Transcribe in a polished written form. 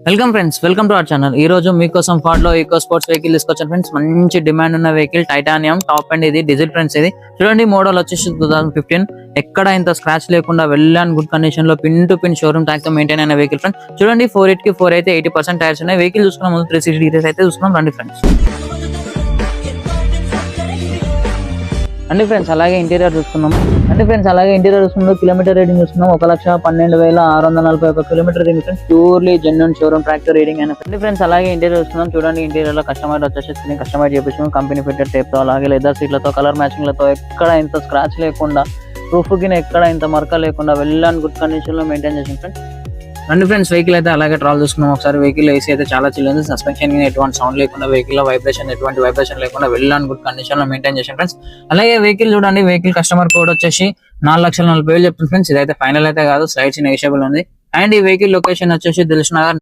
Welcome friends, welcome to our channel. ఈ రోజు మీకోసం ఫార్డ్ లో ఈకో స్పోర్ట్స్ వెహికల్ తీసుకొచ్చాను ఫ్రెండ్స్. మంచి డిమాండ్ ఉన్న వెహికల్ టైటానియం టాప్ అండ్ ఇది డీజిల్ ఫ్రెండ్స్. ఇది చూడండి, మోడల్ వచ్చేసి 2015. ఎక్కడ ఇంత స్క్రాచ్ లేకుండా వెల్ అండ్ గుడ్ కండిషన్ లో పిన్ టు పిన్ షోరూమ్ ట్యాక్ తో మెయింటైన్ అయిన వెహికల్ ఫ్రెండ్స్. చూడండి, 4.8 కి 4 అయితే 80% టైర్స్ ఉన్నాయి. వెహికల్ చూసుకున్న ముందు 360 డిగ్రీస్ అయితే చూసుకున్నాం రండి ఫ్రెండ్స్. అలాగే ఇంటీరియర్ చూసుకున్నాం. కిలోమీటర్ రీడింగ్ చూసుకున్నాం. 1,12,641 kilometre reading friends. Purely genuine showroom tractor reading అయిన ఫ్రెండ్స్. అలాగే ఇంటీరియర్ చూస్తున్నాం. చూడండి, ఇంటీరియర్ లో కస్టమర్ వచ్చేసి కస్టమర్ చేపించాము కంపెనీ ఫిట్టెడ్ టేప్ తో. అలాగే లెదర్ సీట్లతో, కలర్ మ్యాచింగ్ లతో, ఎక్కడ ఇంత స్క్రాచ్ లేకుండా, ప్రూఫ్ కింద ఎక్కడ ఇంత మరక లేకుండా వెల్ అండ్ గుడ్ కండిషన్ లో మెయింటైన్ చేసాం ఫ్రెండ్స్. రండి ఫ్రెండ్స్, వెహికల్ అయితే అలాగే ట్రావెల్ చూసుకున్నాం. ఒకసారి వెహికల్ ఏసీ అయితే చాలా చిల్ ఉంది. సస్పెన్షన్ ఎటువంటి సౌండ్ లేకుండా, వెహికల్ లో ఎటువంటి వైబ్రేషన్ లేకుండా వెల్ అండ్ గుడ్ కండిషన్ లో మెయింటైన్ చేసాం ఫ్రెండ్స్. అలాగే వెహికల్ చూడండి, వెహికల్ కస్టమర్ కోడ్ వచ్చేసి 4,40,000 చెప్తుంది ఫ్రెండ్స్. ఇదైతే ఫైనల్ అయితే కాదు, స్లైడ్స్ నెగిషియబుల్ ఉంది. అండ్ ఈ వెహికల్ లొకేషన్ వచ్చేసి దిల్సుఖ్నగర్